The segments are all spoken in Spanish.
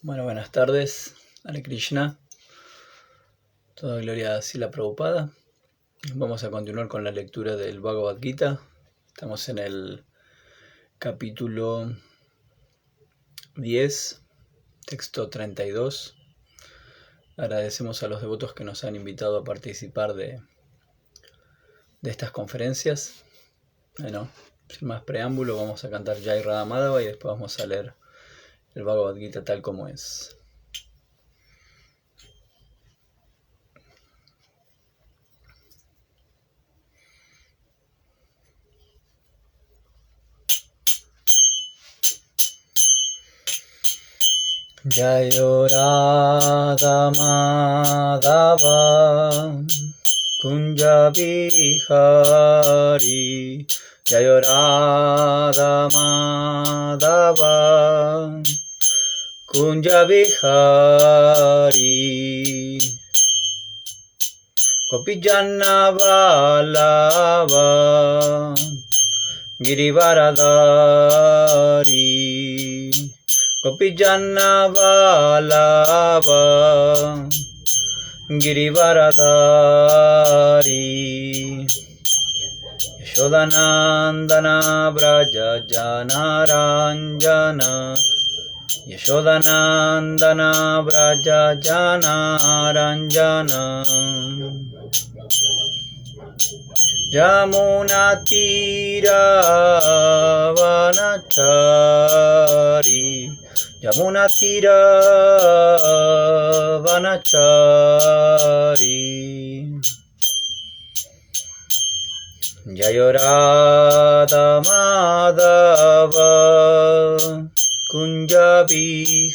Bueno, buenas tardes, Hare Krishna, toda gloria a Srila Prabhupada. Vamos a continuar con la lectura del Bhagavad Gita. Estamos en el capítulo 10, texto 32. Agradecemos a los devotos que nos han invitado a participar de estas conferencias. Bueno, sin más preámbulo, vamos a cantar Jai Radha Madhava y después vamos a leer el Bhagavad Gita tal como es. Jayo Radha Madhava Kunja Vihari Jayo Radha Madhava Kunja Vihari Gopijana Vallabha Girivaradari Gopijana Vallabha Girivaradari Yashodanandana Braja Janaranjana Yashodanandana Braja Janaranjana Yamuna Tira Vanachari Yamuna Tira Vanachari Jayo Radha Madhava Kunja Vihari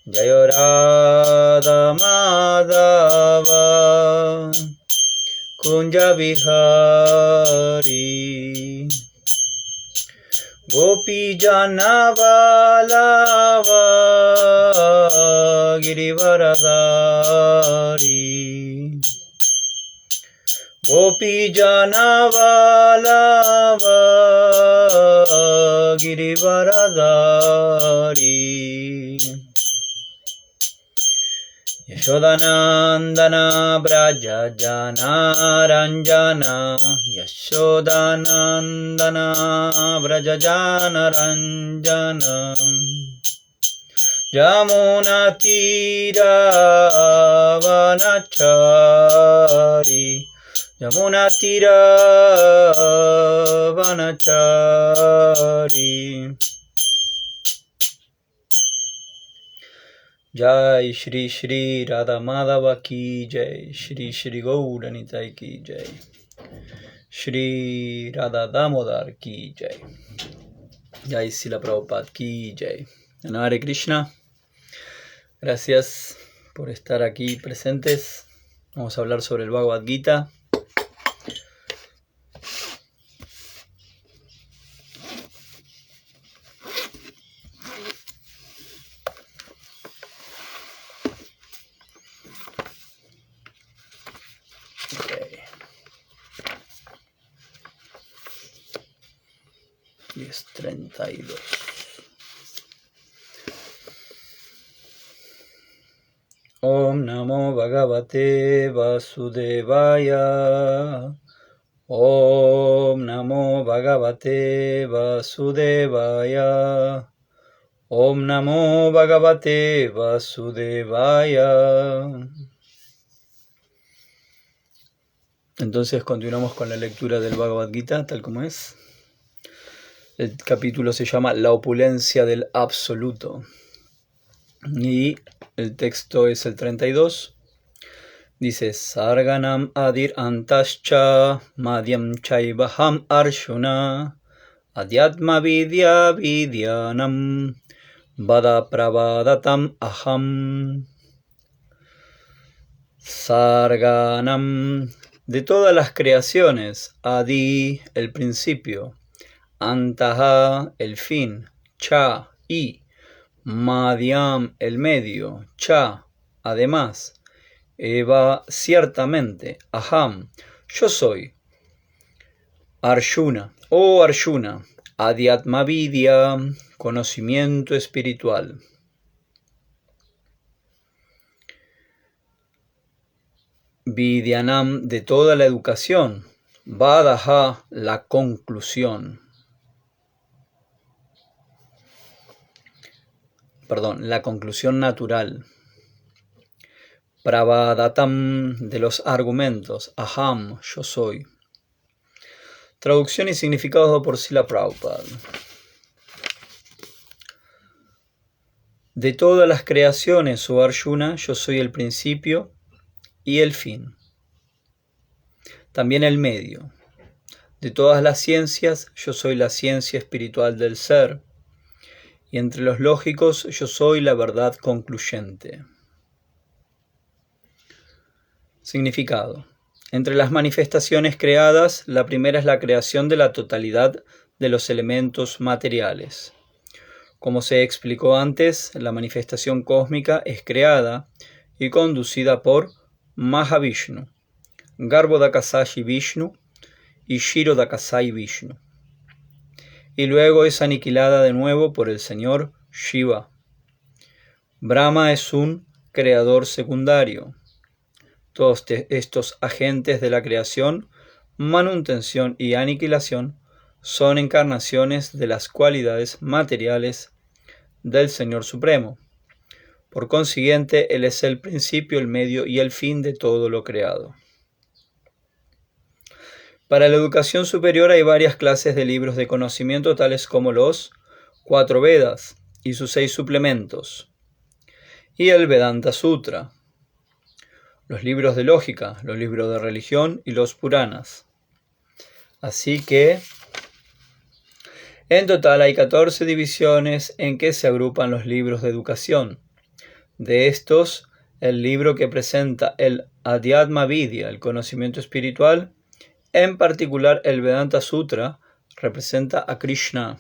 Jayo Radha Madhava Kunja Vihari Gopijana Vallabha Girivaradari Gopijana Vallabha Girivaradari Yashodanandana Braja Janaranjana Yashodanandana Braja Janaranjana Yamuna Tira Vanachari Yamuna Tira Vanachari Jai Shri Shri Radha Madhava ki Jai Shri Shri Gaura Nitai ki Jai Shri Radha Damodar ki Jai Jai Srila Prabhupada ki Jai. Hare Krishna. Gracias por estar aquí presentes. Vamos a hablar sobre el Bhagavad Gita. Okay. 10:32. Om Namo Bhagavate Vasudevaya. Om Namo Bhagavate Vasudevaya. Om Namo Bhagavate Vasudevaya. Entonces continuamos con la lectura del Bhagavad Gita, tal como es. El capítulo se llama La opulencia del absoluto. Y el texto es el 32. Dice: Sarganam adir antascha madhyam chaivaham arshuna adhyatma vidya vidyanam vada pravadatam aham. Sarganam, de todas las creaciones, adi, el principio, antaha, el fin, cha, y, madhyam, el medio, cha, además, eva, ciertamente, aham, yo soy, Arjuna, oh Arjuna, Adhyatma Vidya, conocimiento espiritual. Vidyanam, de toda la educación. Vadaha, la conclusión. Perdón, la conclusión natural. Pravadatam, de los argumentos. Aham, yo soy. Traducción y significado por Srila Prabhupada. De todas las creaciones, oh Arjuna, yo soy el principio y el fin. También el medio. De todas las ciencias, yo soy la ciencia espiritual del ser. Y entre los lógicos, yo soy la verdad concluyente. Significado. Entre las manifestaciones creadas, la primera es la creación de la totalidad de los elementos materiales. Como se explicó antes, la manifestación cósmica es creada y conducida por Mahavishnu, Garbhodakasayi Vishnu y Shirodakasayi Vishnu. Y luego es aniquilada de nuevo por el Señor Shiva. Brahma es un creador secundario. Todos estos agentes de la creación, manutención y aniquilación son encarnaciones de las cualidades materiales del Señor Supremo. Por consiguiente, Él es el principio, el medio y el fin de todo lo creado. Para la educación superior hay varias clases de libros de conocimiento, tales como los 4 Vedas y sus 6 suplementos, y el Vedanta Sutra, los libros de lógica, los libros de religión y los Puranas. Así que, en total hay 14 divisiones en que se agrupan los libros de educación. De estos, el libro que presenta el Adhyatma Vidya, el conocimiento espiritual, en particular el Vedanta Sutra, representa a Krishna.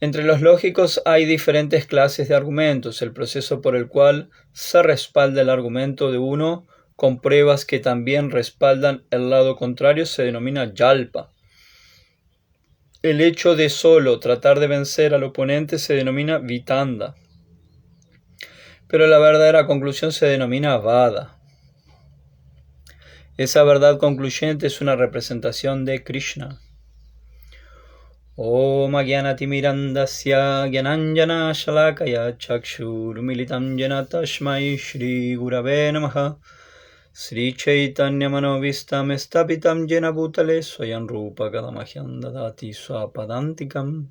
Entre los lógicos hay diferentes clases de argumentos. El proceso por el cual se respalda el argumento de uno con pruebas que también respaldan el lado contrario se denomina Yalpa. El hecho de solo tratar de vencer al oponente se denomina Vitanda. Pero la verdadera conclusión se denomina Vada. Esa verdad concluyente es una representación de Krishna. Om Agyanatimirandasya Gyananjana Shalakaya Chakshurumilitam Jena Tashmai Shri Gurave Namaha Sri Chaitanya Manovistam Estapitam Jena Bhutale Swayam Rupa Kadamahyam Dadati Swapadantikam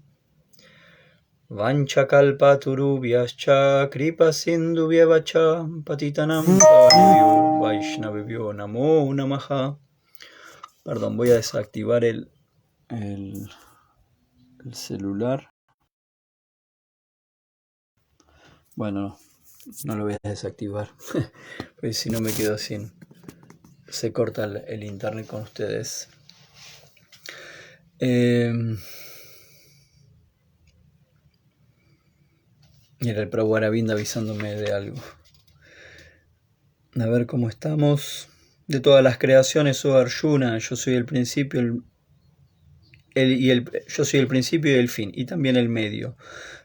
Vanchakalpaturubhyascha Kripa Sindhubhyevacha Patitanam Pavanebhyo Vaishnavebhyo Namo Namaha. Perdón, voy a desactivar el celular. Bueno, no lo voy a desactivar, pues si no me quedo sin... Se corta el internet con ustedes. Era el Prabhu Aravind avisándome de algo. A ver cómo estamos. De todas las creaciones, oh Arjuna, yo soy el principio, yo soy el principio y el fin, y también el medio.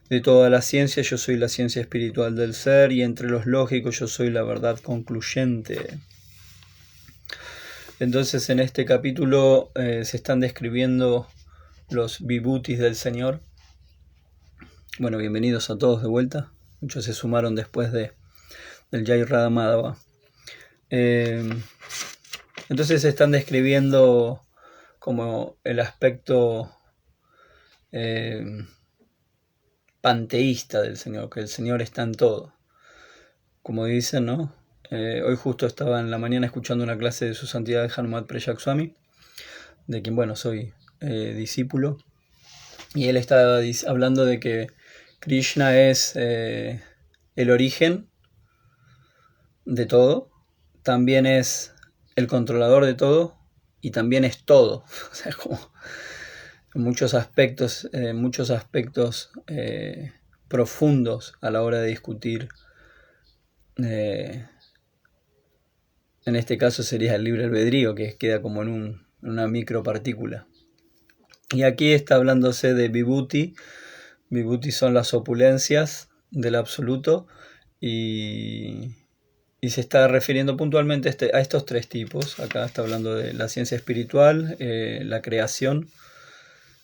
De toda la ciencia, yo soy la ciencia espiritual del ser, y entre los lógicos, yo soy la verdad concluyente. Entonces, en este capítulo se están describiendo los vibhutis del Señor. Bueno, bienvenidos a todos de vuelta. Muchos se sumaron después del Jai Radha Madhava. Entonces se están describiendo como el aspecto panteísta del Señor, que el Señor está en todo. Como dicen, ¿no? Hoy justo estaba en la mañana escuchando una clase de su santidad Hanumat Prayak Swami, de quien, bueno, soy discípulo, y él estaba hablando de que Krishna es el origen de todo, también es el controlador de todo, y también es todo. O sea, como muchos aspectos profundos a la hora de discutir. En este caso sería el libre albedrío, que queda como en una micropartícula. Y aquí está hablándose de Vibhuti. Vibhuti son las opulencias del absoluto y se está refiriendo puntualmente a estos tres tipos. Acá está hablando de la ciencia espiritual, la creación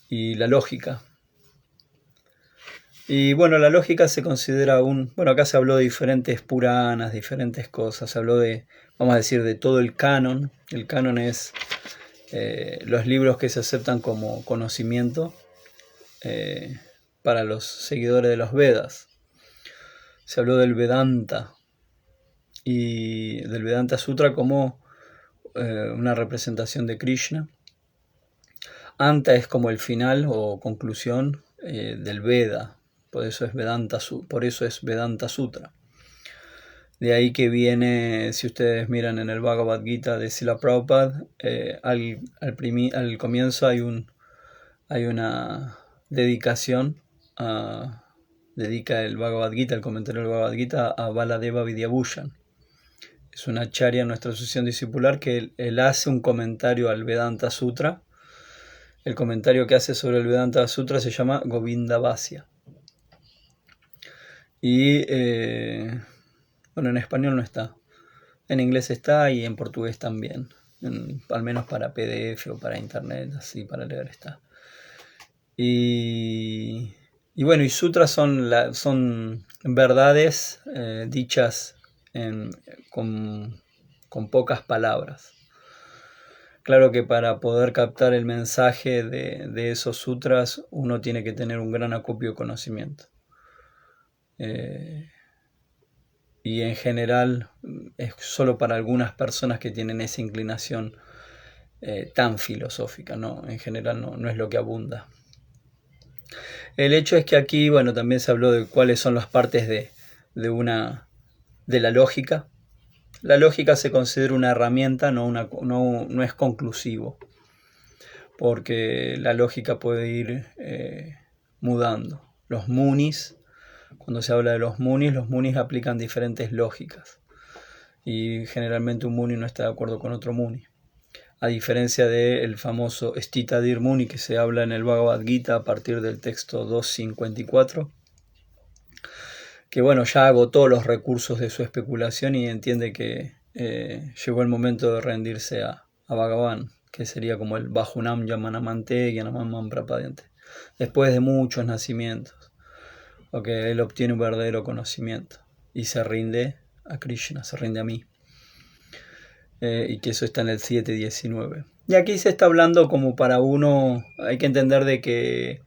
y la lógica. Y bueno, la lógica se considera bueno, acá se habló de diferentes puranas, diferentes cosas, se habló de, vamos a decir, de todo el canon. El canon es los libros que se aceptan como conocimiento para los seguidores de los Vedas. Se habló del Vedanta y del Vedanta Sutra como una representación de Krishna. Anta es como el final o conclusión del Veda, por eso es Vedanta Sutra. De ahí que viene, si ustedes miran en el Bhagavad Gita de Srila Prabhupada, al comienzo hay una dedicación, dedica el Bhagavad Gita, el comentario del Bhagavad Gita a Baladeva Vidyabhushan. Es una acharya en nuestra asociación discipular que él hace un comentario al Vedanta Sutra. El comentario que hace sobre el Vedanta Sutra se llama Govinda Vasya. Y bueno, en español no está. En inglés está y en portugués también. Al menos para PDF o para internet, así para leer está. Y bueno, y sutras son verdades dichas con pocas palabras. Claro que para poder captar el mensaje de esos sutras uno tiene que tener un gran acopio de conocimiento. Y en general es solo para algunas personas que tienen esa inclinación tan filosófica, ¿no? En general no es lo que abunda. El hecho es que aquí, bueno, también se habló de cuáles son las partes de la lógica. La lógica se considera una herramienta, no es conclusivo, porque la lógica puede ir mudando. Los munis, cuando se habla de los munis aplican diferentes lógicas, y generalmente un muni no está de acuerdo con otro muni. A diferencia del famoso Stitadir Muni que se habla en el Bhagavad Gita a partir del texto 254, que bueno, ya agotó los recursos de su especulación y entiende que llegó el momento de rendirse a Bhagavan, que sería como el Bajunam Yamanamante Gyanamam Prapadyante, después de muchos nacimientos, porque él obtiene un verdadero conocimiento y se rinde a Krishna, se rinde a mí. Y que eso está en el 7.19. Y aquí se está hablando como para uno, hay que entender de que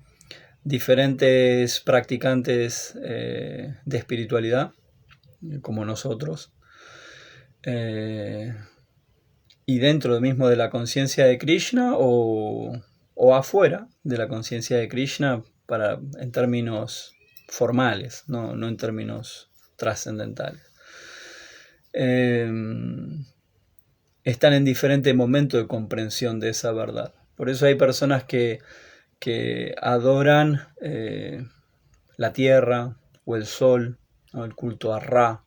diferentes practicantes de espiritualidad, como nosotros, y dentro mismo de la conciencia de Krishna o afuera de la conciencia de Krishna, en términos formales, no en términos trascendentales. Están en diferentes momentos de comprensión de esa verdad. Por eso hay personas que adoran la tierra o el sol, ¿no? El culto a Ra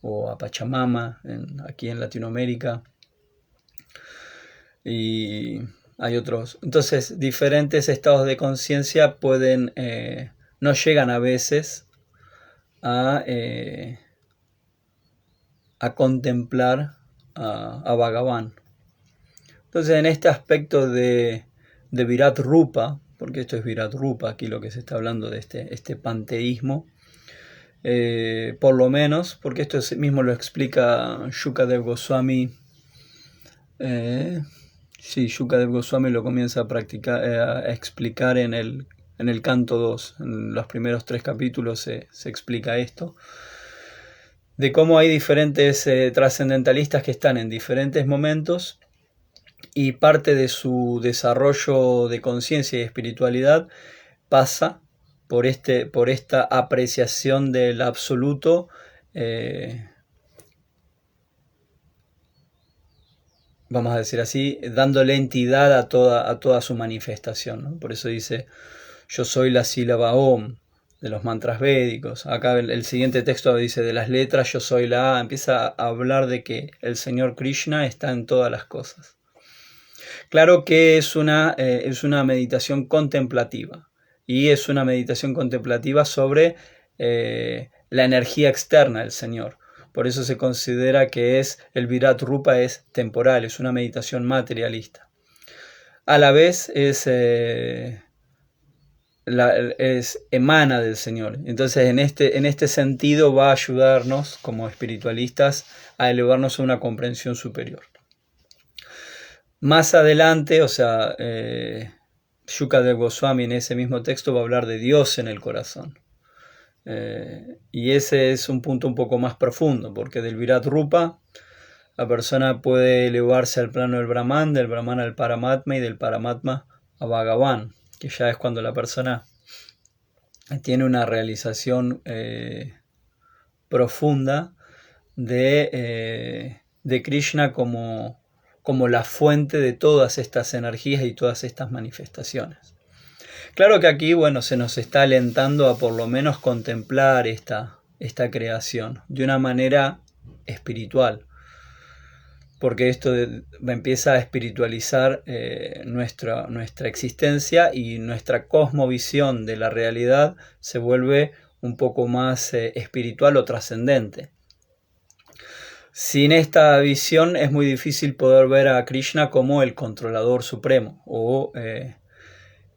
o a Pachamama aquí en Latinoamérica. Y hay otros. Entonces, diferentes estados de conciencia no llegan a veces a contemplar a Bhagavan. Entonces, en este aspecto de Virat Rupa, porque esto es Virat Rupa, aquí lo que se está hablando de este panteísmo, por lo menos, porque esto mismo lo explica Shukadev Goswami. Shukadev Goswami lo comienza a explicar en el canto 2. En los primeros 3 capítulos se explica esto, de cómo hay diferentes trascendentalistas que están en diferentes momentos y parte de su desarrollo de conciencia y espiritualidad pasa por esta apreciación del absoluto vamos a decir así, dándole entidad a toda su manifestación, ¿no? Por eso dice, yo soy la sílaba Om de los mantras védicos. Acá el siguiente texto dice, de las letras yo soy la A. Empieza a hablar de que el Señor Krishna está en todas las cosas. Claro que es una meditación contemplativa, y es una meditación contemplativa sobre la energía externa del Señor. Por eso se considera que el Virat Rupa es temporal, es una meditación materialista. A la vez emana del Señor. Entonces en este sentido va a ayudarnos como espiritualistas a elevarnos a una comprensión superior. Más adelante, Shukadeva Goswami en ese mismo texto va a hablar de Dios en el corazón. Y ese es un punto un poco más profundo, porque del Virat Rupa la persona puede elevarse al plano del Brahman al Paramatma y del Paramatma a Bhagavan, que ya es cuando la persona tiene una realización profunda de Krishna como la fuente de todas estas energías y todas estas manifestaciones. Claro que aquí, se nos está alentando a por lo menos contemplar esta creación de una manera espiritual, porque esto empieza a espiritualizar nuestra existencia, y nuestra cosmovisión de la realidad se vuelve un poco más espiritual o trascendente. Sin esta visión es muy difícil poder ver a Krishna como el controlador supremo o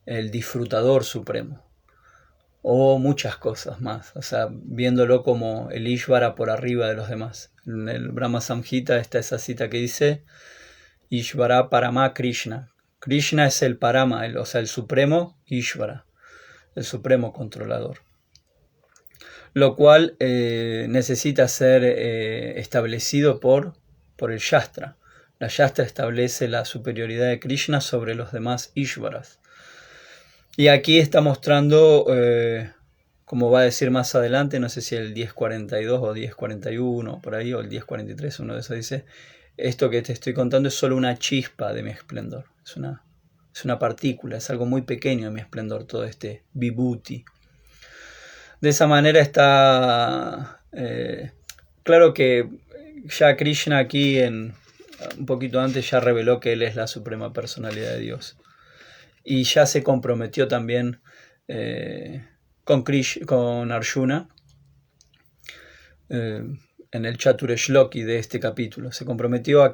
el disfrutador supremo o muchas cosas más, viéndolo como el Ishvara por arriba de los demás. En el Brahma Samhita está esa cita que dice Ishvara Parama Krishna. Krishna es el Parama, el supremo Ishvara, el supremo controlador. Lo cual necesita ser establecido por el Shastra. La Shastra establece la superioridad de Krishna sobre los demás Ishvaras. Y aquí está mostrando, como va a decir más adelante, no sé si el 10.42 o 10.41, por ahí, o el 10.43, uno de esos dice, esto que te estoy contando es solo una chispa de mi esplendor. Es una partícula, es algo muy pequeño de mi esplendor, todo este vibhuti. De esa manera está claro que ya Krishna aquí, un poquito antes, ya reveló que Él es la suprema personalidad de Dios. Y ya se comprometió también con Arjuna en el Chaturashloki de este capítulo. Se comprometió a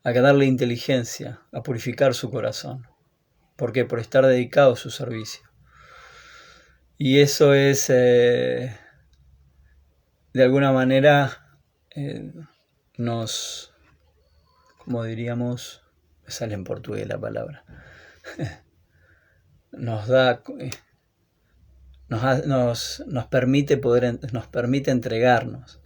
darle inteligencia, a purificar su corazón. ¿Por qué? Por estar dedicado a su servicio. Y eso es, de alguna manera, como diríamos, me sale en portugués la palabra, nos permite entregarnos,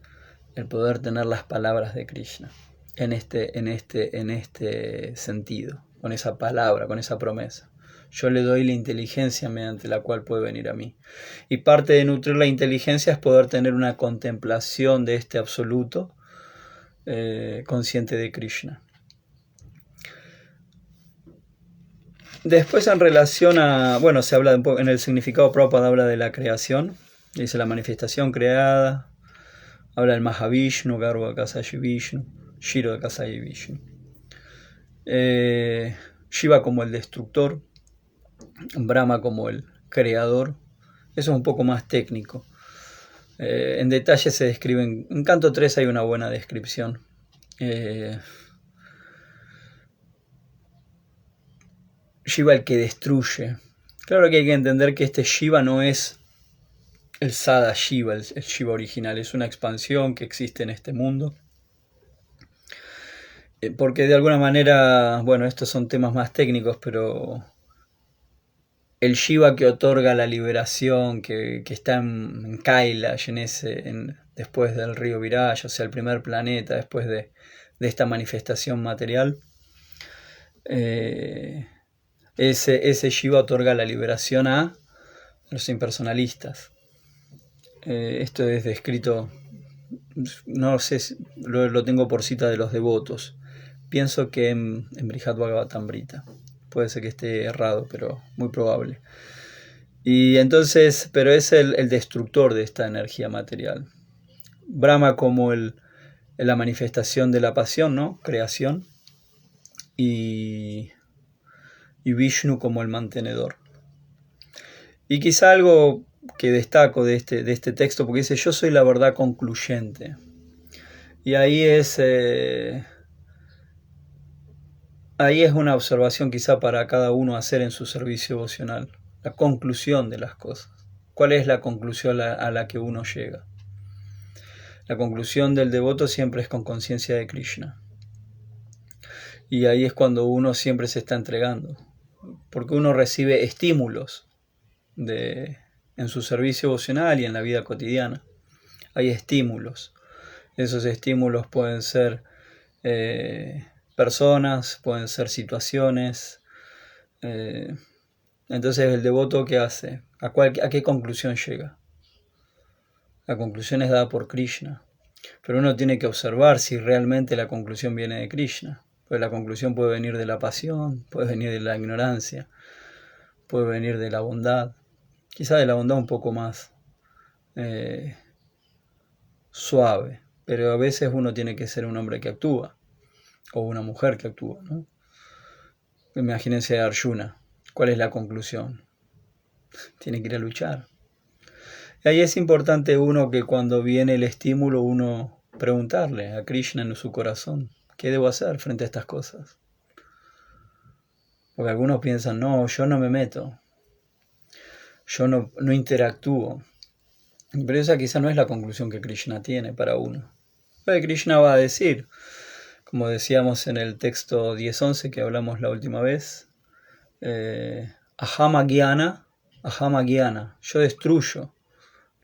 el poder tener las palabras de Krishna en este sentido, con esa palabra, con esa promesa. Yo le doy la inteligencia mediante la cual puede venir a mí. Y parte de nutrir la inteligencia es poder tener una contemplación de este absoluto consciente de Krishna. Después, en relación a, se habla en el significado Prabhupada habla de la creación, dice la manifestación creada, habla del Mahavishnu, Garbha Kasayi Vishnu, Shiro Kasayi Vishnu. Shiva como el destructor, Brahma como el creador. Eso es un poco más técnico. En detalle se describen, en Canto 3 hay una buena descripción. Shiva el que destruye. Claro que hay que entender que este Shiva no es el Sada Shiva, el Shiva original, es una expansión que existe en este mundo. Porque de alguna manera, estos son temas más técnicos, pero el Shiva que otorga la liberación, que está en Kailash, después del río Viraj, el primer planeta después de esta manifestación material, ese Shiva otorga la liberación a los impersonalistas. Esto es descrito, no sé, lo tengo por cita de los devotos. Pienso que en Brihad Bhagavatamrita. Puede ser que esté errado, pero muy probable. Y entonces, pero es el destructor de esta energía material. Brahma como la manifestación de la pasión, ¿no? Creación. y Vishnu como el mantenedor. Y quizá algo que destaco de este texto, porque dice, yo soy la verdad concluyente. Y ahí es una observación quizá para cada uno hacer en su servicio devocional. La conclusión de las cosas. ¿Cuál es la conclusión a la que uno llega? La conclusión del devoto siempre es con conciencia de Krishna. Y ahí es cuando uno siempre se está entregando. Porque uno recibe estímulos en su servicio devocional y en la vida cotidiana. Hay estímulos. Esos estímulos pueden ser personas, pueden ser situaciones. Entonces el devoto, ¿qué hace? ¿A qué conclusión llega? La conclusión es dada por Krishna. Pero uno tiene que observar si realmente la conclusión viene de Krishna. Pues la conclusión puede venir de la pasión, puede venir de la ignorancia, puede venir de la bondad. Quizá de la bondad un poco más suave. Pero a veces uno tiene que ser un hombre que actúa. O una mujer que actúa, ¿no? Imagínense a Arjuna. ¿Cuál es la conclusión? Tiene que ir a luchar. Y ahí es importante uno que cuando viene el estímulo, uno preguntarle a Krishna en su corazón, ¿qué debo hacer frente a estas cosas? Porque algunos piensan, no, yo no me meto, yo no interactúo. Pero esa quizá no es la conclusión que Krishna tiene para uno. Porque Krishna va a decir, como decíamos en el texto 10.11 que hablamos la última vez, Ahama Gyana, yo destruyo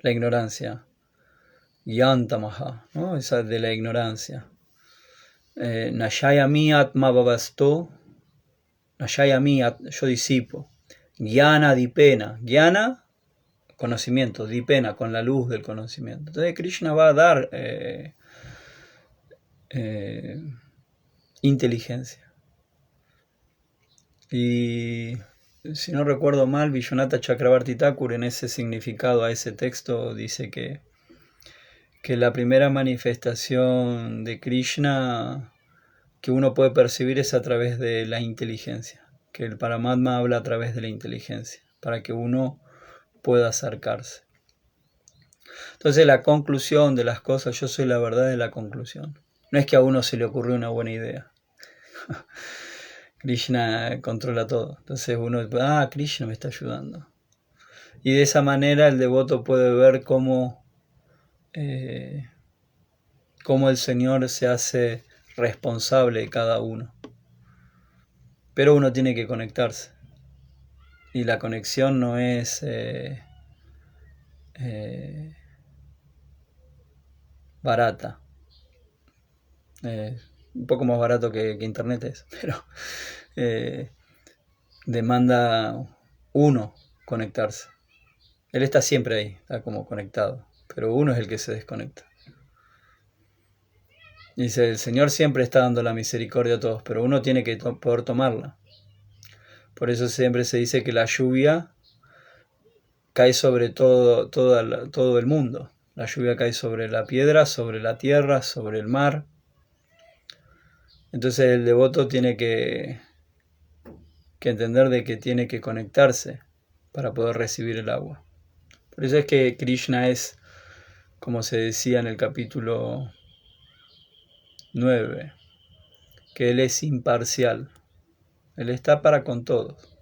la ignorancia. Yantamaha, ¿no? Esa de la ignorancia. Nashayami atma bhavasto, Nashayami, yo disipo. Gyana dipena, Gyana, conocimiento, dipena, con la luz del conocimiento. Entonces Krishna va a dar inteligencia. Y si no recuerdo mal, Vishwanath Chakravarti Thakur en ese significado a ese texto dice que la primera manifestación de Krishna que uno puede percibir es a través de la inteligencia, que el Paramatma habla a través de la inteligencia, para que uno pueda acercarse. Entonces la conclusión de las cosas, yo soy la verdad de la conclusión. No es que a uno se le ocurrió una buena idea. Krishna controla todo. Entonces uno, Krishna me está ayudando. Y de esa manera el devoto puede ver cómo el Señor se hace responsable de cada uno. Pero uno tiene que conectarse. Y la conexión no es barata. Un poco más barato que internet es, pero demanda uno conectarse. Él está siempre ahí, está como conectado, pero uno es el que se desconecta. Dice, el Señor siempre está dando la misericordia a todos, pero uno tiene que poder tomarla. Por eso siempre se dice que la lluvia cae sobre todo el mundo. La lluvia cae sobre la piedra, sobre la tierra, sobre el mar. Entonces el devoto tiene que entender de que tiene que conectarse para poder recibir el agua. Por eso es que Krishna es, como se decía en el capítulo 9, que Él es imparcial. Él está para con todos.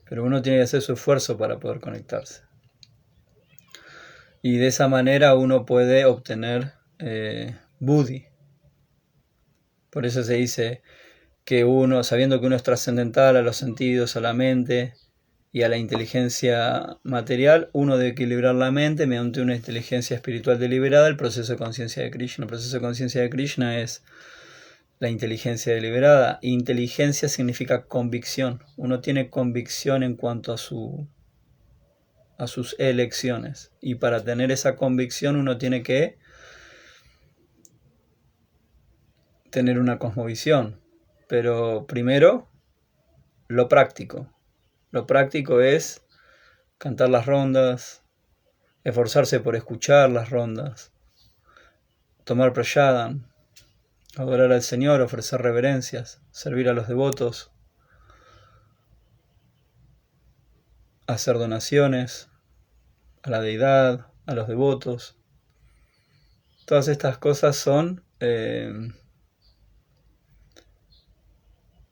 Pero uno tiene que hacer su esfuerzo para poder conectarse. Y de esa manera uno puede obtener buddhi. Por eso se dice que uno, sabiendo que uno es trascendental a los sentidos, a la mente y a la inteligencia material, uno debe equilibrar la mente mediante una inteligencia espiritual deliberada, el proceso de conciencia de Krishna. El proceso de conciencia de Krishna es la inteligencia deliberada. Inteligencia significa convicción. Uno tiene convicción en cuanto a sus elecciones. Y para tener esa convicción uno tiene que tener una cosmovisión. Pero primero, lo práctico. Lo práctico es cantar las rondas, esforzarse por escuchar las rondas, tomar prashadam, adorar al Señor, ofrecer reverencias, servir a los devotos, hacer donaciones a la deidad, a los devotos. Todas estas cosas son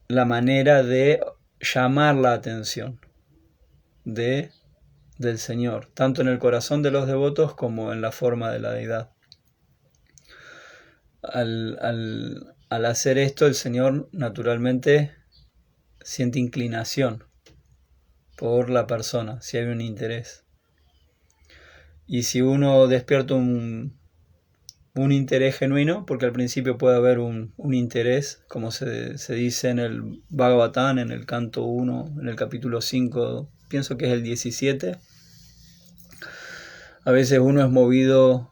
la manera de llamar la atención del Señor, tanto en el corazón de los devotos como en la forma de la deidad. Al hacer esto, el Señor naturalmente siente inclinación por la persona, si hay un interés. Y si uno despierta un interés genuino, porque al principio puede haber un interés, como se dice en el Bhagavatam, en el canto 1, en el capítulo 5, pienso que es el 17. A veces uno es movido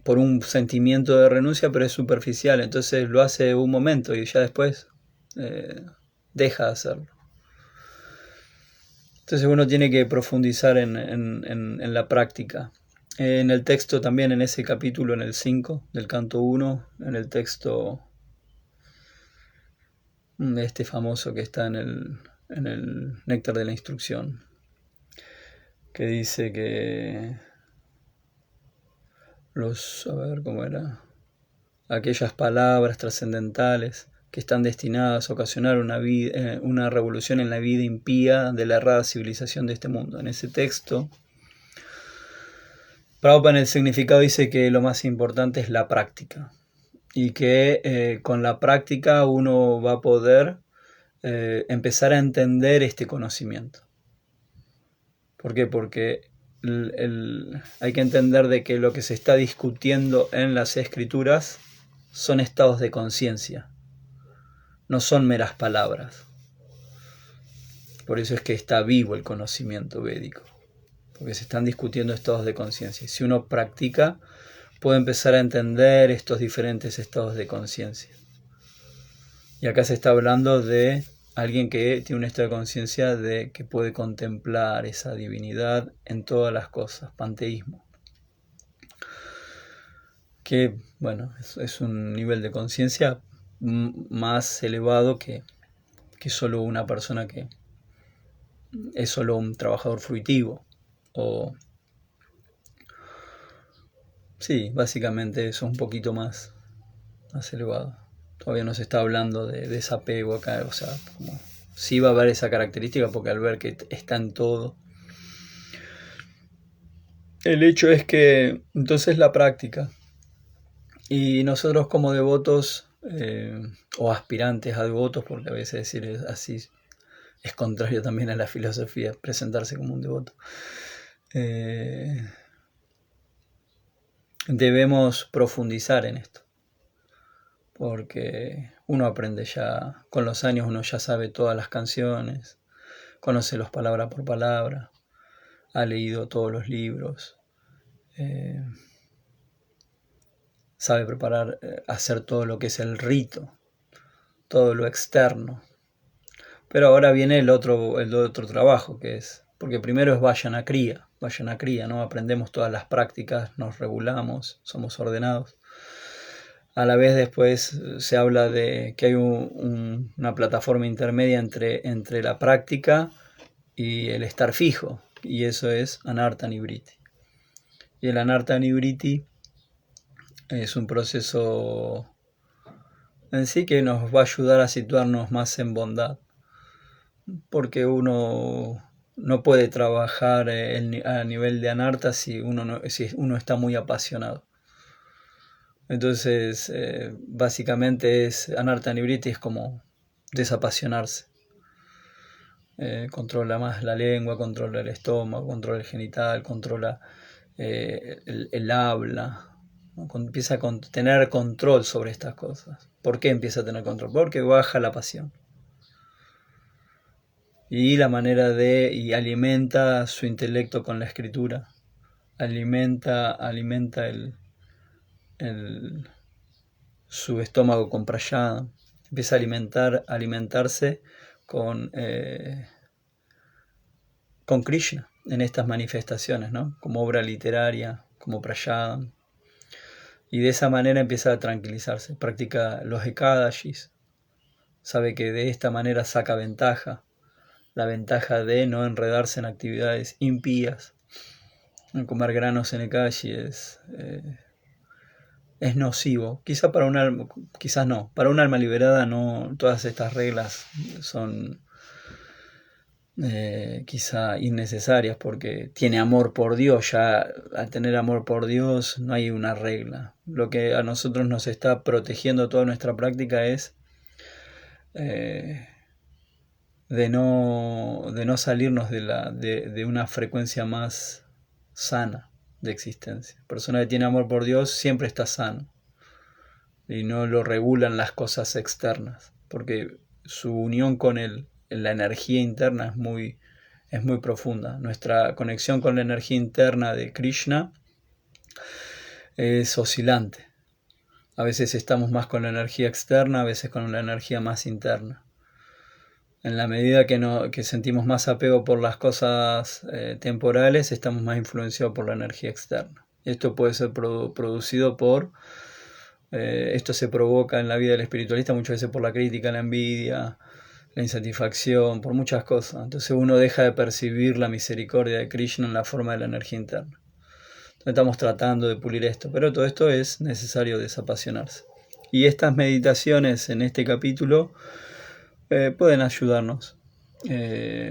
por un sentimiento de renuncia, pero es superficial, entonces lo hace un momento y ya después deja de hacerlo. Entonces uno tiene que profundizar en la práctica. En el texto también, en ese capítulo, en el 5 del canto 1, en el texto este famoso que está en el Néctar de la Instrucción, que dice que a ver cómo era, aquellas palabras trascendentales que están destinadas a ocasionar una revolución en la vida impía de la errada civilización de este mundo. En ese texto, Prabhupada en el significado dice que lo más importante es la práctica y que con la práctica uno va a poder empezar a entender este conocimiento. ¿Por qué? Porque hay que entender de que lo que se está discutiendo en las escrituras son estados de conciencia, no son meras palabras. Por eso es que está vivo el conocimiento védico, porque se están discutiendo estados de conciencia. Si uno practica, puede empezar a entender estos diferentes estados de conciencia. Y acá se está hablando de alguien que tiene un estado de conciencia de que puede contemplar esa divinidad en todas las cosas, panteísmo. Que, bueno, es un nivel de conciencia más elevado que solo una persona que es solo un trabajador fruitivo. Sí, básicamente eso, un poquito más elevado. Todavía no se está hablando de desapego acá, o sea, como sí va a haber esa característica porque al ver que está en todo. El hecho es que entonces la práctica, y nosotros como devotos o aspirantes a devotos, porque a veces decir así es contrario también a la filosofía, presentarse como un devoto, debemos profundizar en esto, porque uno aprende ya, con los años uno ya sabe todas las canciones, conoce los palabra por palabra, ha leído todos los libros, sabe preparar, hacer todo lo que es el rito, todo lo externo. Pero ahora viene el otro trabajo, que es, porque primero es Vajana Kriya, ¿no? Aprendemos todas las prácticas, nos regulamos, somos ordenados. A la vez después se habla de que hay una plataforma intermedia entre la práctica y el estar fijo, y eso es Anartha Nivriti. Y el Anartha Nivriti es un proceso en sí que nos va a ayudar a situarnos más en bondad, porque uno no puede trabajar a nivel de Anartha si uno está muy apasionado. Entonces, básicamente Anartha Nivriti es como desapasionarse. Controla más la lengua, controla el estómago, controla el genital, controla el habla, ¿no? Empieza a tener control sobre estas cosas. ¿Por qué empieza a tener control? Porque baja la pasión. Y la manera y alimenta su intelecto con la escritura, alimenta su estómago con prayada, empieza a alimentarse con Krishna en estas manifestaciones, ¿no? Como obra literaria, como prayada. Y de esa manera empieza a tranquilizarse. Practica los ekadashis. Sabe que de esta manera saca ventaja. La ventaja de no enredarse en actividades impías. Comer granos en ekadashi es nocivo. Quizás no. Para un alma liberada no todas estas reglas son quizá innecesarias, porque tiene amor por Dios. Ya al tener amor por Dios no hay una regla. Lo que a nosotros nos está protegiendo toda nuestra práctica es de no salirnos de una frecuencia más sana de existencia. La persona que tiene amor por Dios siempre está sano y no lo regulan las cosas externas, porque su unión con la energía interna es muy profunda. Nuestra conexión con la energía interna de Krishna es oscilante. A veces estamos más con la energía externa, a veces con la energía más interna. En la medida que sentimos más apego por las cosas temporales, estamos más influenciados por la energía externa. Esto puede ser producido por... esto se provoca en la vida del espiritualista muchas veces por la crítica, la envidia, la insatisfacción, por muchas cosas. Entonces uno deja de percibir la misericordia de Krishna en la forma de la energía interna. Entonces estamos tratando de pulir esto, pero todo esto es necesario desapasionarse. Y estas meditaciones en este capítulo pueden ayudarnos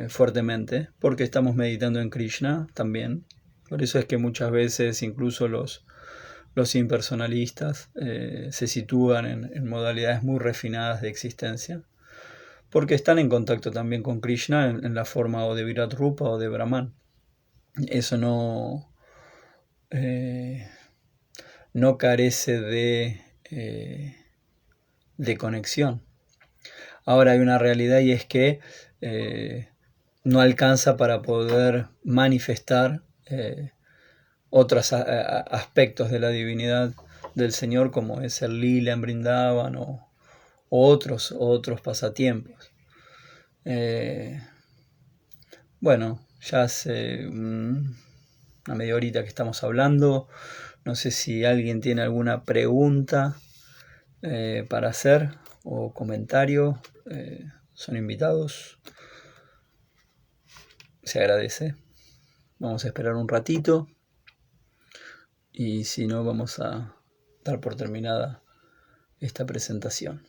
fuertemente, porque estamos meditando en Krishna también. Por eso es que muchas veces incluso los impersonalistas se sitúan en modalidades muy refinadas de existencia, porque están en contacto también con Krishna en la forma o de Virat Rupa o de Brahman. Eso no carece de conexión. Ahora hay una realidad, y es que no alcanza para poder manifestar otros aspectos de la divinidad del Señor, como es el lila en Brindavan o otros pasatiempos. Bueno, ya hace una media horita que estamos hablando. No sé si alguien tiene alguna pregunta para hacer o comentario. Son invitados. Se agradece. Vamos a esperar un ratito. Y si no, vamos a dar por terminada esta presentación.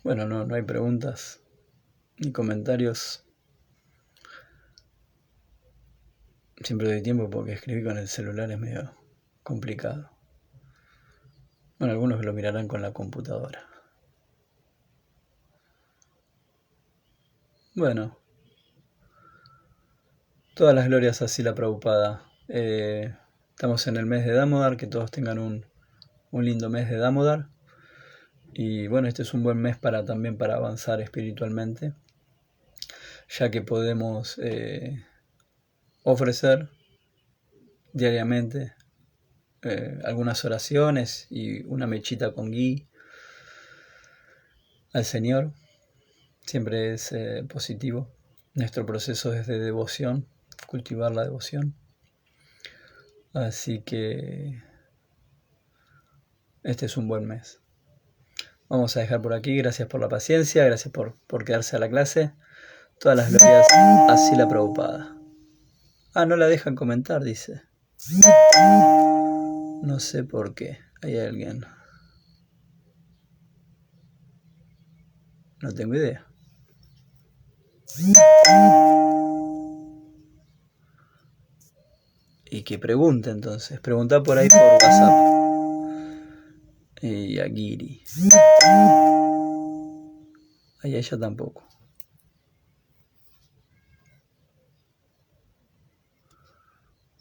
Bueno, no hay preguntas ni comentarios. Siempre doy tiempo porque escribir con el celular es medio complicado. Bueno, algunos lo mirarán con la computadora. Bueno, todas las glorias a Srila Prabhupada. Estamos en el mes de Damodar, que todos tengan un lindo mes de Damodar. Y bueno, este es un buen mes también para avanzar espiritualmente, ya que podemos ofrecer diariamente algunas oraciones y una mechita con ghee al Señor. Siempre es positivo. Nuestro proceso es de devoción, cultivar la devoción. Así que este es un buen mes. Vamos a dejar por aquí. Gracias por la paciencia, gracias por quedarse a la clase. Todas las glorias a Srila Prabhupada. No la dejan comentar, dice. No sé por qué. Hay alguien. No tengo idea. Y que pregunte entonces. Pregunta por ahí por WhatsApp. Y a Giri. A ella tampoco.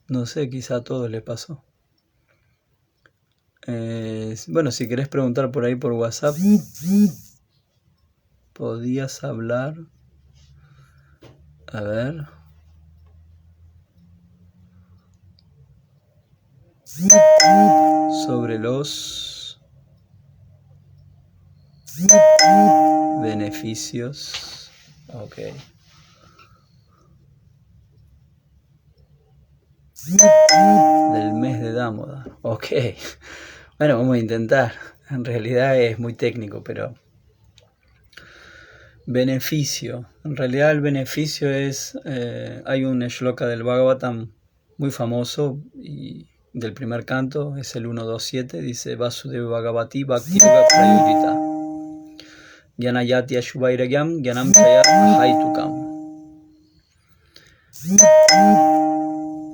No sé, quizá a todos les pasó. Bueno, si querés preguntar por ahí por WhatsApp, podías hablar. A ver. Sobre los beneficios. Ok. Del mes de Damodar. Ok. Bueno, vamos a intentar. En realidad es muy técnico, pero... Beneficio. En realidad el beneficio es... hay un shloka del Bhagavatam muy famoso y del primer canto, es el 127, dice Vasudeva Bhagavati Bhakti Yoga Prayojita Gyanayati Ashubhairagyam Gyanam Chaya Ahaitukam.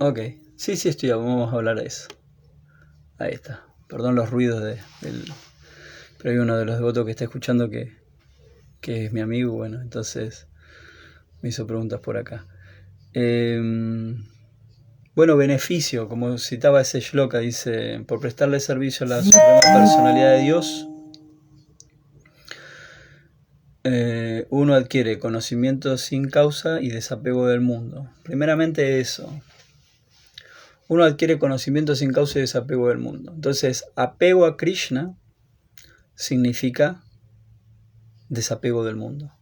Ok, sí, vamos a hablar de eso. Ahí está. Perdón los ruidos del... Pero hay uno de los devotos que está escuchando que es mi amigo, bueno, entonces me hizo preguntas por acá. Bueno, beneficio, como citaba ese shloka, dice, por prestarle servicio a la Suprema Personalidad de Dios, uno adquiere conocimiento sin causa y desapego del mundo. Primeramente eso. Uno adquiere conocimiento sin causa y desapego del mundo. Entonces, apego a Krishna significa desapego del mundo.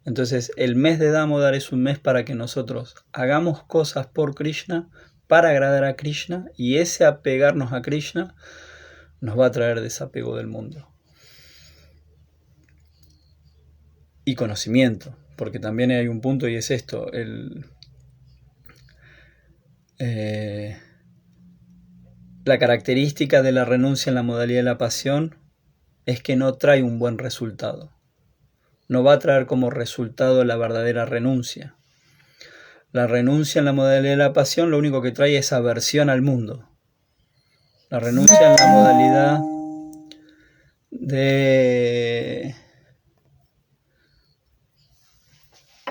Entonces, el mes de Damodar es un mes para que nosotros hagamos cosas por Krishna, para agradar a Krishna, y ese apegarnos a Krishna nos va a traer desapego del mundo. Y conocimiento, porque también hay un punto y es esto, la característica de la renuncia en la modalidad de la pasión es que no trae un buen resultado. No va a traer como resultado la verdadera renuncia. La renuncia en la modalidad de la pasión lo único que trae es aversión al mundo. La renuncia en la modalidad de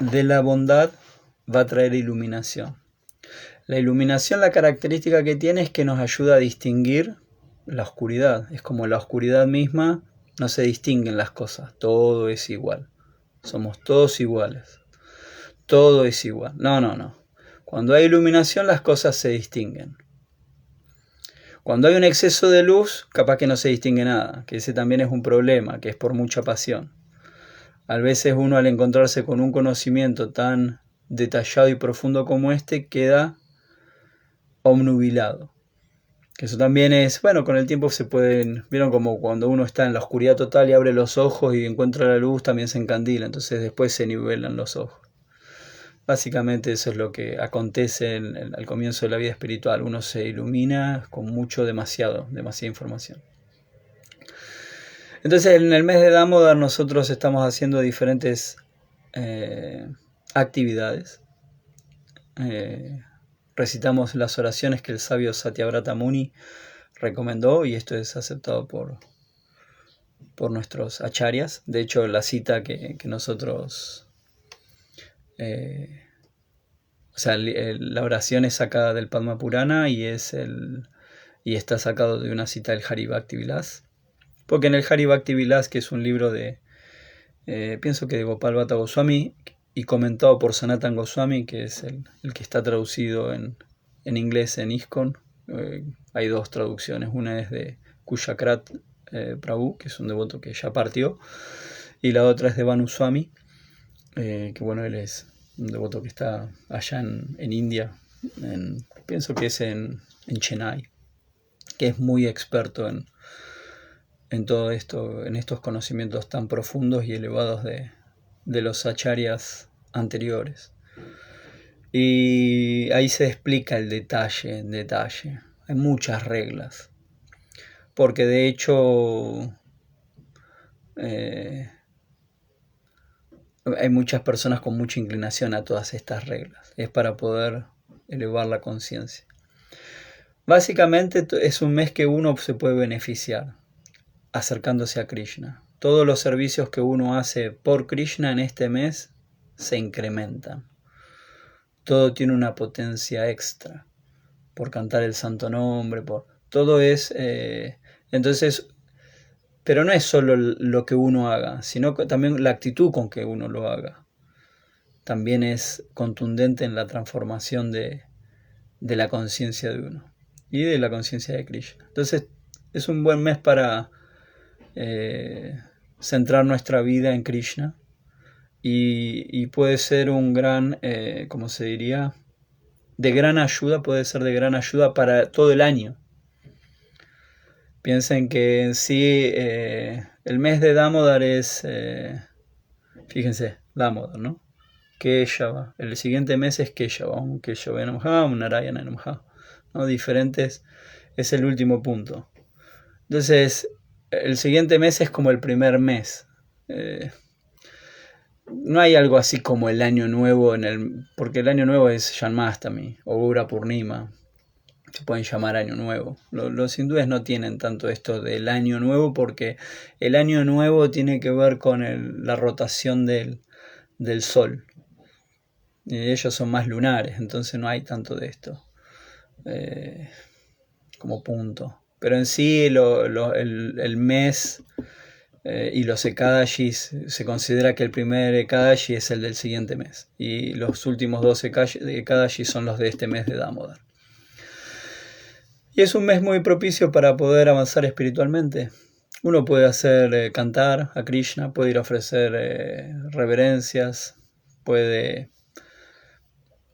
la bondad va a traer iluminación. La iluminación, la característica que tiene es que nos ayuda a distinguir la oscuridad. Es como la oscuridad misma, no se distinguen las cosas, todo es igual. Somos todos iguales. Todo es igual. No. Cuando hay iluminación las cosas se distinguen. Cuando hay un exceso de luz, capaz que no se distingue nada, que ese también es un problema, que es por mucha pasión. A veces uno al encontrarse con un conocimiento tan detallado y profundo como este, queda obnubilado. Que eso también es, bueno, con el tiempo se pueden, vieron como cuando uno está en la oscuridad total y abre los ojos y encuentra la luz, también se encandila, entonces después se nivelan los ojos. Básicamente eso es lo que acontece al comienzo de la vida espiritual. Uno se ilumina con demasiada información. Entonces en el mes de Damodar nosotros estamos haciendo diferentes actividades. Recitamos las oraciones que el sabio Satyavrata Muni recomendó y esto es aceptado por nuestros acharyas. De hecho, la cita que nosotros... la oración es sacada del Padma Purana y está sacado de una cita del Hari Bhakti Vilas. Porque en el Hari Bhakti Vilas, que es un libro pienso que de Gopal Bhatta Goswami y comentado por Sanatan Goswami, que es el que está traducido en inglés en ISKCON, hay dos traducciones. Una es de Kushakrat Prabhu, que es un devoto que ya partió, y la otra es de Banu Swami, que bueno, él es un devoto que está allá en India, pienso que es en Chennai, que es muy experto en todo esto, en estos conocimientos tan profundos y elevados de los acharyas anteriores. Y ahí se explica el detalle en detalle. Hay muchas reglas. Porque de hecho hay muchas personas con mucha inclinación a todas estas reglas. Es para poder elevar la conciencia. Básicamente es un mes que uno se puede beneficiar acercándose a Krishna. Todos los servicios que uno hace por Krishna en este mes se incrementan. Todo tiene una potencia extra. Por cantar el santo nombre, todo es Entonces, pero no es solo lo que uno haga, sino también la actitud con que uno lo haga. También es contundente en la transformación de la conciencia de uno y de la conciencia de Krishna. Entonces, es un buen mes para centrar nuestra vida en Krishna y puede ser un gran, ¿cómo se diría? De gran ayuda, puede ser de gran ayuda para todo el año. Piensen que en sí el mes de Damodar es, fíjense, Damodar, ¿no? Keshava. El siguiente mes es Keshava, un Keshava Namaha, un Narayana Namaha, ¿no? Diferentes, es el último punto. Entonces, el siguiente mes es como el primer mes. No hay algo así como el año nuevo, porque el año nuevo es Janmastami o Gura Purnima. Se pueden llamar año nuevo. Los hindúes no tienen tanto esto del año nuevo porque el año nuevo tiene que ver con la rotación del sol. Y ellos son más lunares, entonces no hay tanto de esto como punto. Pero en sí el mes y los Ekadashis, se considera que el primer Ekadashi es el del siguiente mes. Y los últimos 12 Ekadashi son los de este mes de Damodar. Y es un mes muy propicio para poder avanzar espiritualmente. Uno puede hacer cantar a Krishna, puede ir a ofrecer reverencias, puede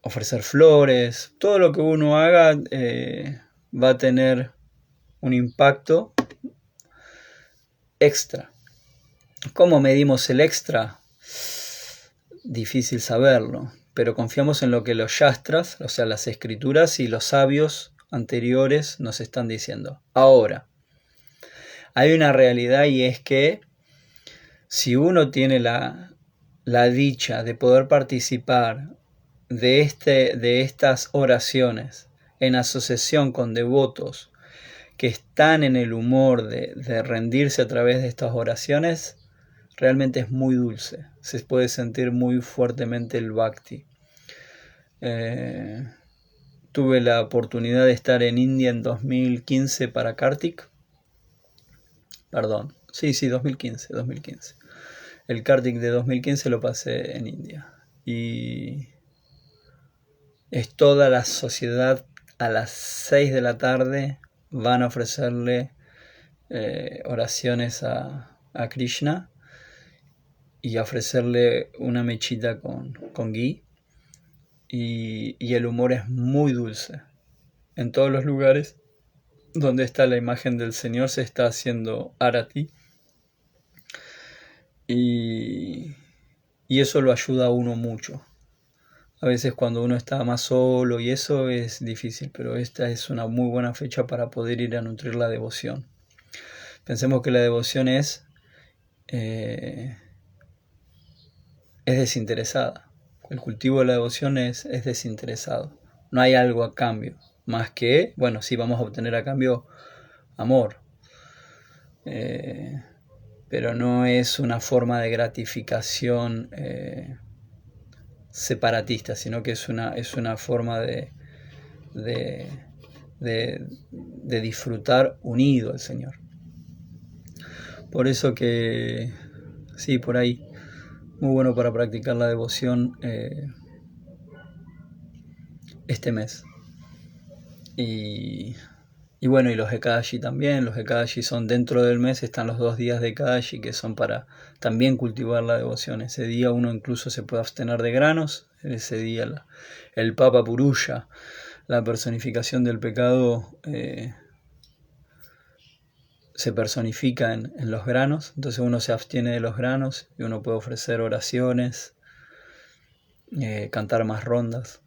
ofrecer flores. Todo lo que uno haga va a tener un impacto extra. ¿Cómo medimos el extra? Difícil saberlo, pero confiamos en lo que los Shastras, o sea, las escrituras y los sabios anteriores nos están diciendo. Ahora, hay una realidad y es que si uno tiene la dicha de poder participar de estas oraciones en asociación con devotos que están en el humor de rendirse a través de estas oraciones, realmente es muy dulce. Se puede sentir muy fuertemente el bhakti. Tuve la oportunidad de estar en India en 2015 para Kartik. Perdón, sí, 2015. El Kartik de 2015 lo pasé en India. Y es toda la sociedad a las 6 de la tarde van a ofrecerle oraciones a Krishna y a ofrecerle una mechita con ghee. Y el humor es muy dulce. En todos los lugares donde está la imagen del Señor se está haciendo arati. Y eso lo ayuda a uno mucho. A veces cuando uno está más solo y eso es difícil, pero esta es una muy buena fecha para poder ir a nutrir la devoción. Pensemos que la devoción es desinteresada. El cultivo de la devoción es desinteresado. No hay algo a cambio, más que, bueno, sí vamos a obtener a cambio amor. Pero no es una forma de gratificación separatista, sino que es una forma de disfrutar unido al Señor. Por eso que, sí, por ahí, muy bueno para practicar la devoción este mes. Y bueno, y los Ekadashi también. Los Ekadashi son dentro del mes, están los 2 días de Ekadashi que son para también cultivar la devoción. Ese día uno incluso se puede abstener de granos. Ese día el Papa Purusha, la personificación del pecado, se personifica en los granos. Entonces uno se abstiene de los granos y uno puede ofrecer oraciones, cantar más rondas.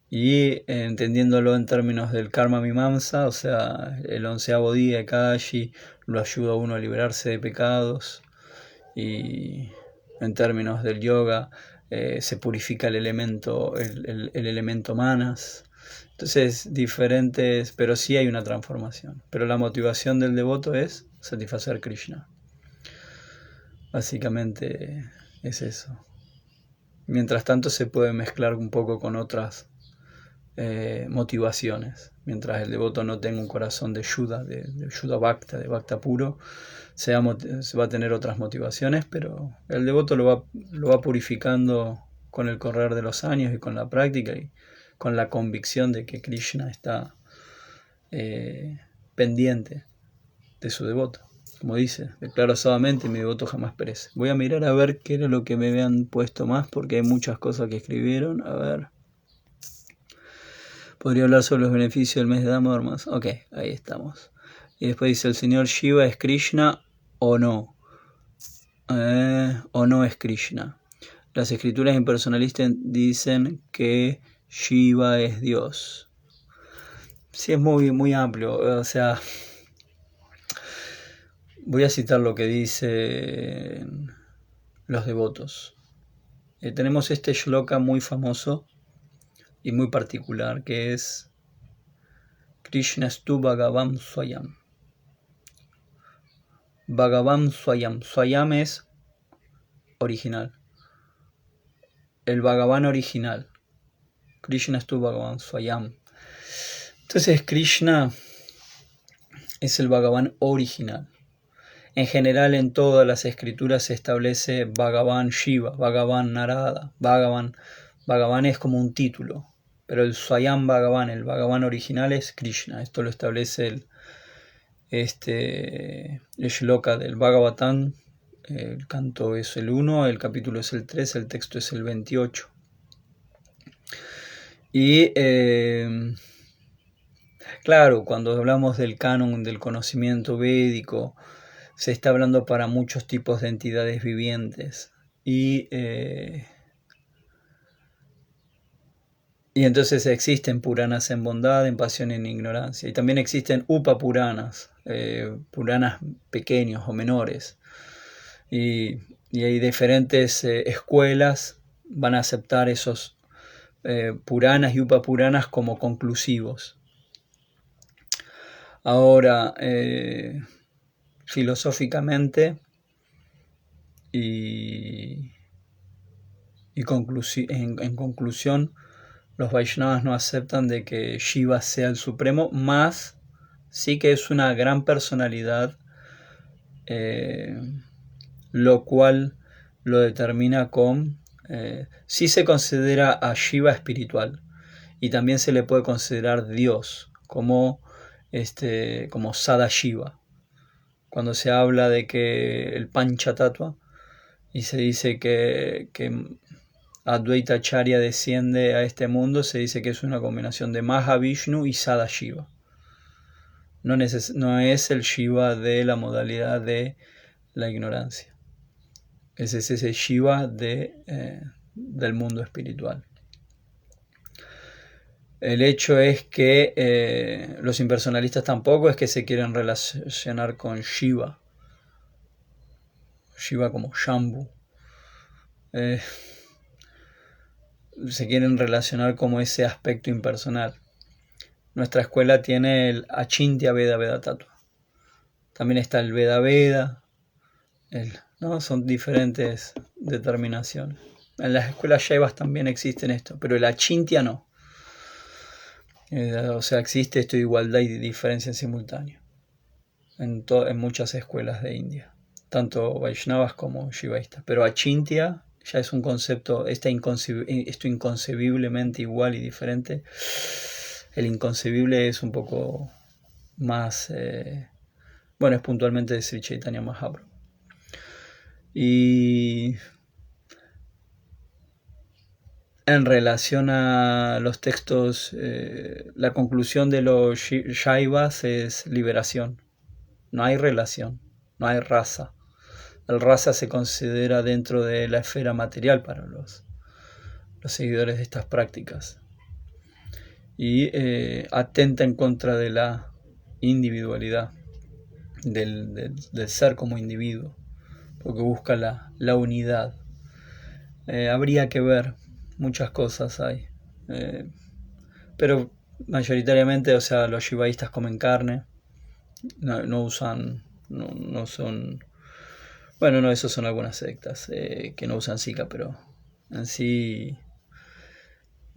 Y entendiéndolo en términos del karma mimamsa, o sea, el 11º día de Ekadashi lo ayuda a uno a liberarse de pecados. Y en términos del yoga se purifica el elemento manas. Entonces, diferentes, pero sí hay una transformación. Pero la motivación del devoto es satisfacer Krishna. Básicamente es eso. Mientras tanto se puede mezclar un poco con otras motivaciones. Mientras el devoto no tenga un corazón de Shuddha, de Shuddha Bhakta, de Bhakta puro, se va a tener otras motivaciones, pero el devoto lo va purificando con el correr de los años y con la práctica y con la convicción de que Krishna está pendiente de su devoto. Como dice, declaro asadamente, mi devoto jamás perece. Voy a mirar a ver qué era lo que me habían puesto más, porque hay muchas cosas que escribieron. A ver. Podría hablar sobre los beneficios del mes de Dharma. Ok, ahí estamos. Y después dice, ¿el señor Shiva es Krishna o no? ¿O no es Krishna? Las escrituras impersonalistas dicen que Shiva es Dios. Sí, es muy, muy amplio. O sea, voy a citar lo que dicen los devotos. Tenemos este shloka muy famoso y muy particular, que es Krishna Stu Bhagavan Swayam. Bhagavan Swayam. Swayam es original. El Bhagavan original. Krishna Stu Bhagavan Swayam. Entonces Krishna es el Bhagavan original. En general en todas las escrituras se establece Bhagavan Shiva, Bhagavan Narada, Bhagavan es como un título, pero el Swayam Bhagavan, el Bhagavan original es Krishna. Esto lo establece el shloka del Bhagavatam. El canto es el 1, el capítulo es el 3, el texto es el 28. Y claro, cuando hablamos del canon del conocimiento védico, se está hablando para muchos tipos de entidades vivientes. Y entonces existen Puranas en bondad, en pasión y en ignorancia. Y también existen Upapuranas, Puranas pequeños o menores. Y hay diferentes escuelas van a aceptar esos Puranas y Upapuranas como conclusivos. Ahora, filosóficamente y en conclusión, los Vaishnavas no aceptan de que Shiva sea el supremo, más sí que es una gran personalidad, lo cual lo determina con sí se considera a Shiva espiritual y también se le puede considerar Dios como Sadashiva. Cuando se habla de que el Panchatattva y se dice que Advaita Acharya desciende a este mundo, se dice que es una combinación de Mahavishnu y Sadashiva. No es el Shiva de la modalidad de la ignorancia. Es ese Shiva del mundo espiritual. El hecho es que los impersonalistas tampoco es que se quieren relacionar con Shiva. Shiva como Shambhu. Se quieren relacionar como ese aspecto impersonal. Nuestra escuela tiene el Achintya Veda Veda Tattva. También está el Veda Veda. ¿no? Son diferentes determinaciones. En las escuelas Shaivas también existen esto, pero el Achintya no. O sea, existe esto de igualdad y diferencia en simultáneo en muchas escuelas de India, tanto Vaishnavas como Shivaistas. Pero Achintya ya es un concepto, esto inconcebiblemente igual y diferente. El inconcebible es un poco más, es puntualmente de Sri Chaitanya Mahaprabhu. Y en relación a los textos, la conclusión de los Shaivas es liberación. No hay relación, no hay raza. El raza se considera dentro de la esfera material para los seguidores de estas prácticas. Y atenta en contra de la individualidad, del ser como individuo, porque busca la unidad. Habría que ver, muchas cosas hay. Pero mayoritariamente, o sea, los shivaístas comen carne, no usan, no son... Bueno, no, esos son algunas sectas que no usan Sika, pero en sí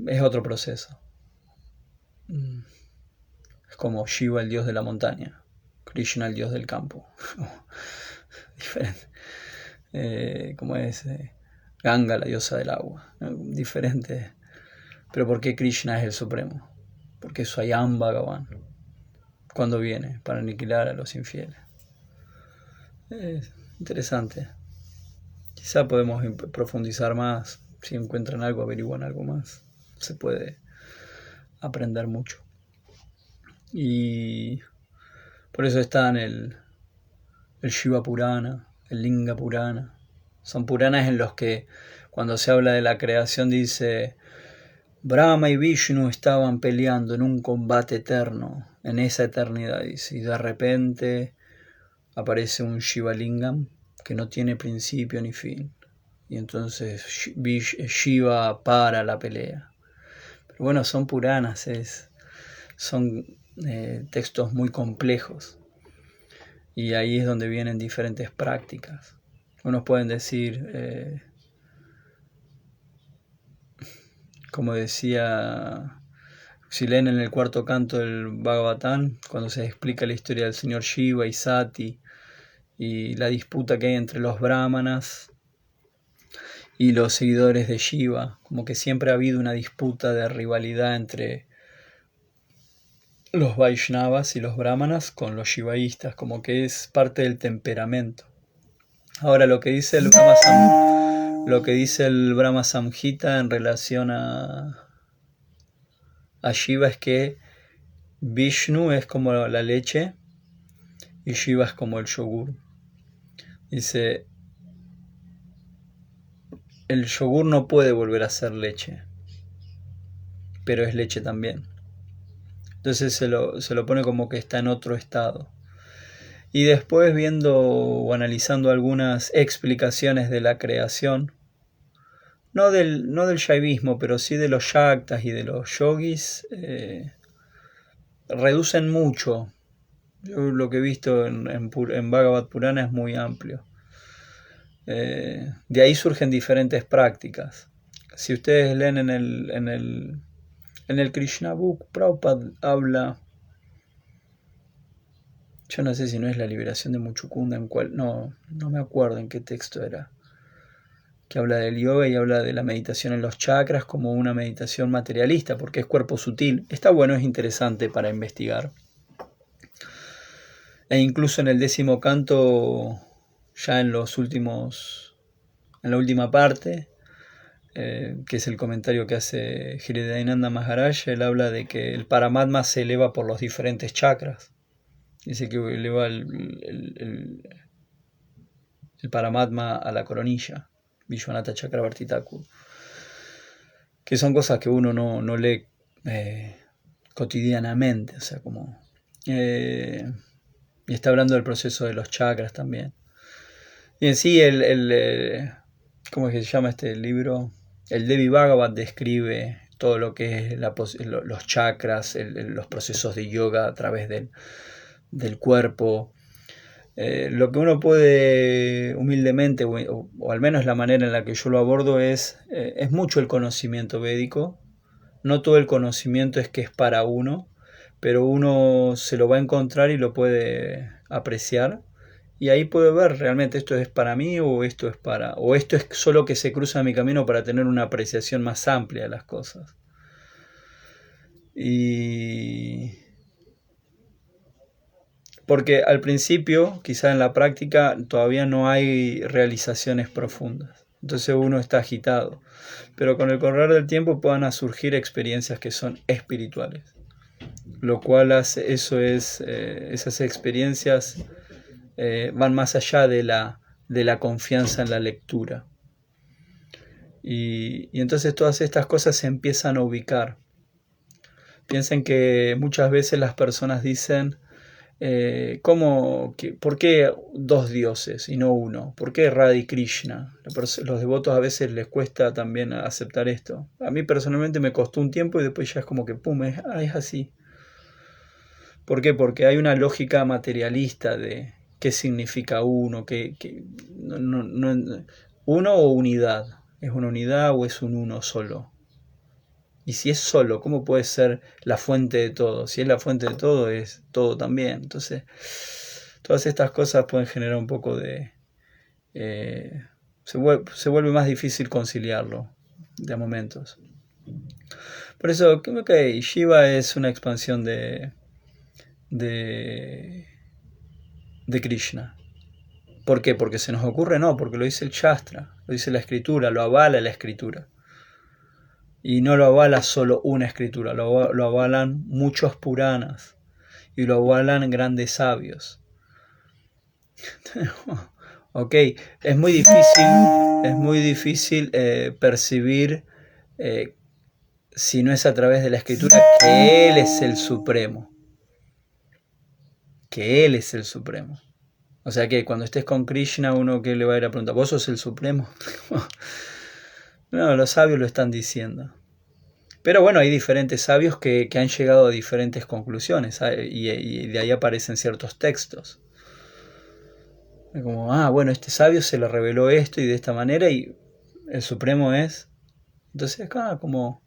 es otro proceso. Es como Shiva, el dios de la montaña, Krishna, el dios del campo. Diferente. Como es Ganga, la diosa del agua. Diferente. Pero ¿por qué Krishna es el supremo? Porque es Swayam Bhagavan. Cuando viene para aniquilar a los infieles. Es interesante. Quizá podemos profundizar más. Si encuentran algo, averiguan algo más. Se puede aprender mucho. Y por eso están el Shiva Purana, el Linga Purana. Son Puranas en los que cuando se habla de la creación dice Brahma y Vishnu estaban peleando en un combate eterno, en esa eternidad, dice, y de repente aparece un Shiva Lingam que no tiene principio ni fin. Y entonces Shiva para la pelea. Pero bueno, son Puranas, son textos muy complejos. Y ahí es donde vienen diferentes prácticas. Unos pueden decir, como decía, si leen en el cuarto canto del Bhagavatam, cuando se explica la historia del señor Shiva y Sati, y la disputa que hay entre los brahmanas y los seguidores de Shiva, como que siempre ha habido una disputa de rivalidad entre los Vaishnavas y los brahmanas con los shivaístas, como que es parte del temperamento. Ahora lo que dice el Brahma Samhita en relación a Shiva es que Vishnu es como la leche y Shiva es como el yogur. Dice, el yogur no puede volver a ser leche, pero es leche también. Entonces se lo pone como que está en otro estado. Y después viendo o analizando algunas explicaciones de la creación, no del shaivismo, pero sí de los shaktas y de los yogis, reducen mucho. Yo lo que he visto en Bhagavad Purana es muy amplio. De ahí surgen diferentes prácticas. Si ustedes leen en el Krishna Book, Prabhupada habla, yo no sé si no es la liberación de Muchukunda, no me acuerdo en qué texto era, que habla del yoga y habla de la meditación en los chakras como una meditación materialista, porque es cuerpo sutil. Está bueno, es interesante para investigar. E incluso en el 10º canto, ya en la última parte, que es el comentario que hace Hridayananda Maharaj, él habla de que el Paramatma se eleva por los diferentes chakras. Dice que eleva el Paramatma a la coronilla, Vishwanatha Chakravarti Thakur, que son cosas que uno no lee cotidianamente, o sea, como... y está hablando del proceso de los chakras también. Y en sí, ¿cómo es que se llama este libro? El Devi Bhagavat describe todo lo que es los chakras, los procesos de yoga a través del cuerpo. Lo que uno puede humildemente, o al menos la manera en la que yo lo abordo, es mucho el conocimiento védico. No todo el conocimiento es que es para uno, pero uno se lo va a encontrar y lo puede apreciar. Y ahí puede ver realmente esto es para mí o esto es solo que se cruza en mi camino para tener una apreciación más amplia de las cosas. Y porque al principio, quizá en la práctica, todavía no hay realizaciones profundas. Entonces uno está agitado. Pero con el correr del tiempo puedan surgir experiencias que son espirituales. Lo cual hace, esas experiencias van más allá de la confianza en la lectura. Y entonces todas estas cosas se empiezan a ubicar. Piensen que muchas veces las personas dicen, ¿por qué dos dioses y no uno? ¿Por qué Radha y Krishna? Los devotos a veces les cuesta también aceptar esto. A mí personalmente me costó un tiempo y después ya es como que pum, es así. ¿Por qué? Porque hay una lógica materialista de qué significa uno, uno o unidad. ¿Es una unidad o es un uno solo? Y si es solo, ¿cómo puede ser la fuente de todo? Si es la fuente de todo, es todo también. Entonces, todas estas cosas pueden generar un poco de... se vuelve más difícil conciliarlo de momentos. Por eso, ok, Shiva es una expansión de, de Krishna. ¿Por qué? Porque se nos ocurre, no, porque lo dice el Shastra, lo dice la escritura, lo avala la escritura. Y no lo avala solo una escritura, lo avalan muchos Puranas y lo avalan grandes sabios. Ok, es muy difícil percibir, si no es a través de la escritura, que Él es el Supremo. Que Él es el Supremo. O sea que cuando estés con Krishna, uno que le va a ir a preguntar, ¿vos sos el Supremo? No, los sabios lo están diciendo. Pero bueno, hay diferentes sabios que han llegado a diferentes conclusiones, y de ahí aparecen ciertos textos. Como, bueno, este sabio se le reveló esto y de esta manera y el Supremo es... Entonces acá como...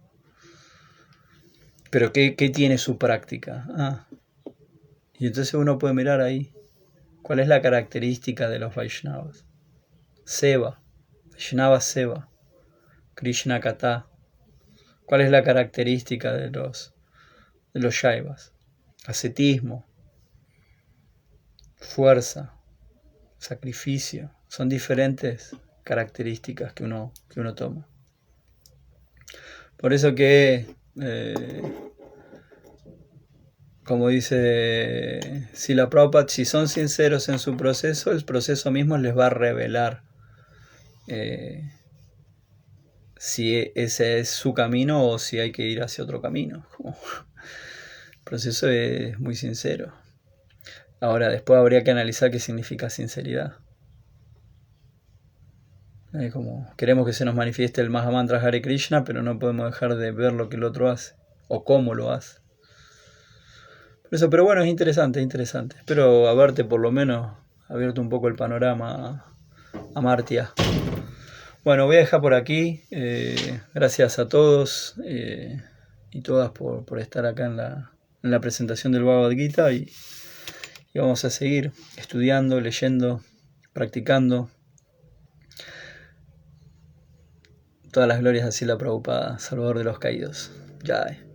¿Pero qué tiene su práctica? Y entonces uno puede mirar ahí cuál es la característica de los Vaishnavas. Seva, Vaishnava Seva, Krishna Kata. ¿Cuál es la característica de los Shaivas? Ascetismo, fuerza, sacrificio. Son diferentes características que uno toma. Por eso que, como dice Srila Prabhupada, si son sinceros en su proceso, el proceso mismo les va a revelar si ese es su camino o si hay que ir hacia otro camino. El proceso es muy sincero. Ahora, después habría que analizar qué significa sinceridad. Como queremos que se nos manifieste el Mahamantra Hare Krishna, pero no podemos dejar de ver lo que el otro hace o cómo lo hace. Por eso, pero bueno, es interesante. Espero haberte por lo menos abierto un poco el panorama a Martia. Bueno, voy a dejar por aquí. Gracias a todos y todas por estar acá en la presentación del Bhagavad Gita y vamos a seguir estudiando, leyendo, practicando. Todas las glorias a Srila Prabhupada, Salvador de los caídos. Jai.